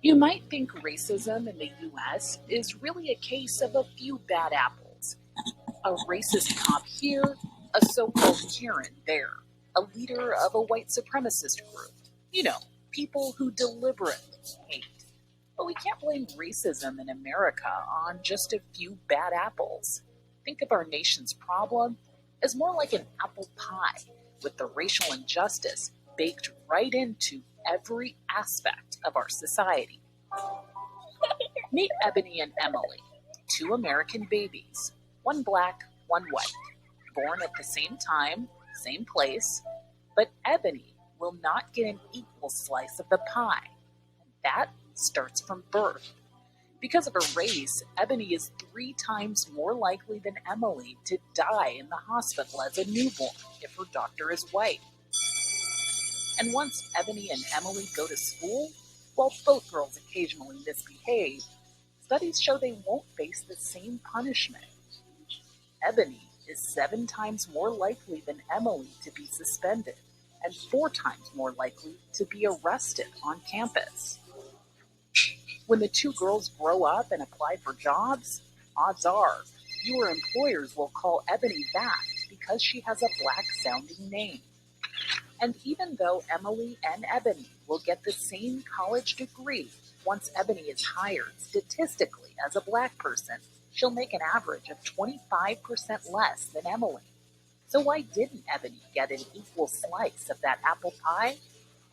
You might think racism in the US is really a case of a few bad apples. A racist cop here, a so called Karen there, a leader of a white supremacist group. You know, people who deliberately hate. But we can't blame racism in America on just a few bad apples. Think of our nation's problem as more like an apple pie, with the racial injustice baked right into every aspect of our society. Meet Ebony and Emily, two American babies, one black, one white, born at the same time, same place, but Ebony will not get an equal slice of the pie. And that starts from birth. Because of her race, Ebony is 3 times more likely than Emily to die in the hospital as a newborn if her doctor is white. And once Ebony and Emily go to school, while both girls occasionally misbehave, studies show they won't face the same punishment. Ebony is 7 times more likely than Emily to be suspended, and 4 times more likely to be arrested on campus. When the two girls grow up and apply for jobs, odds are fewer employers will call Ebony back because she has a black sounding name. And even though Emily and Ebony will get the same college degree once Ebony is hired statistically as a black person, she'll make an average of 25% less than Emily. So why didn't Ebony get an equal slice of that apple pie?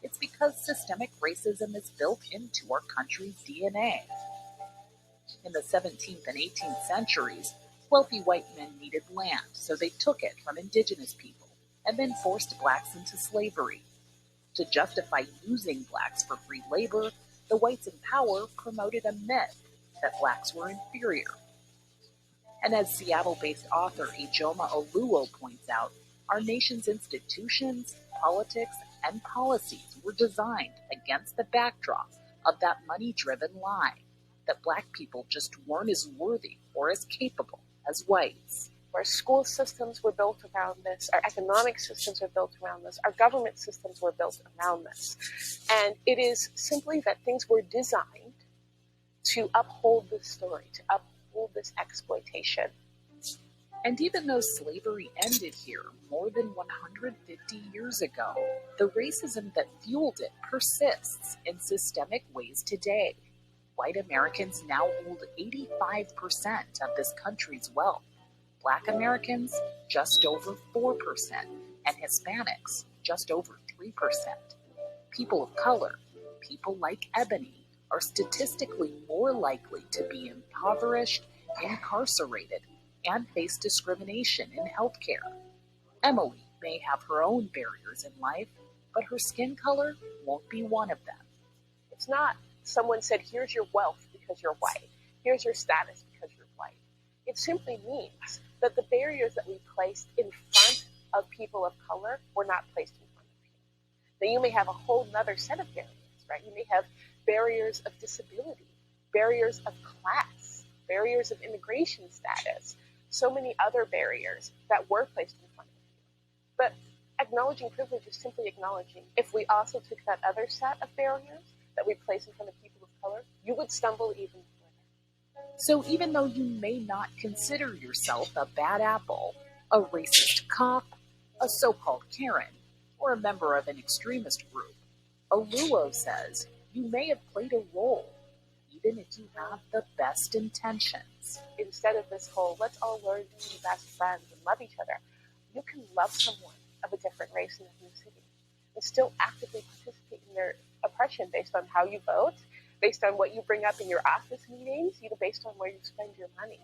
It's because systemic racism is built into our country's DNA. In the 17th and 18th centuries, wealthy white men needed land, so they took it from indigenous people and then forced blacks into slavery. To justify using blacks for free labor, the whites in power promoted a myth that blacks were inferior. And as Seattle-based author Ijoma Oluo points out, our nation's institutions, politics, and policies were designed against the backdrop of that money-driven lie that black people just weren't as worthy or as capable as whites. Our school systems were built around this, our economic systems were built around this, our government systems were built around this. And it is simply that things were designed to uphold this story, to uphold this exploitation. And even though slavery ended here more than 150 years ago, the racism that fueled it persists in systemic ways today. White Americans now hold 85% of this country's wealth. Black Americans, just over 4%, and Hispanics, just over 3%. People of color, people like Ebony, are statistically more likely to be impoverished, incarcerated, and face discrimination in healthcare. Emily may have her own barriers in life, but her skin color won't be one of them. It's not someone said, here's your wealth because you're white, here's your status because you're white. It simply means that the barriers that we placed in front of people of color were not placed in front of you. Now you may have a whole other set of barriers, right? You may have barriers of disability, barriers of class, barriers of immigration status, so many other barriers that were placed in front of you. But acknowledging privilege is simply acknowledging if we also took that other set of barriers that we place in front of people of color, you would stumble even further. So even though you may not consider yourself a bad apple, a racist cop, a so-called Karen, or a member of an extremist group, Oluo says you may have played a role, even if you have the best intentions. Instead of this whole, let's all learn to be best friends and love each other, you can love someone of a different race and ethnicity and still actively participate in their oppression based on how you vote, based on what you bring up in your office meetings, even based on where you spend your money.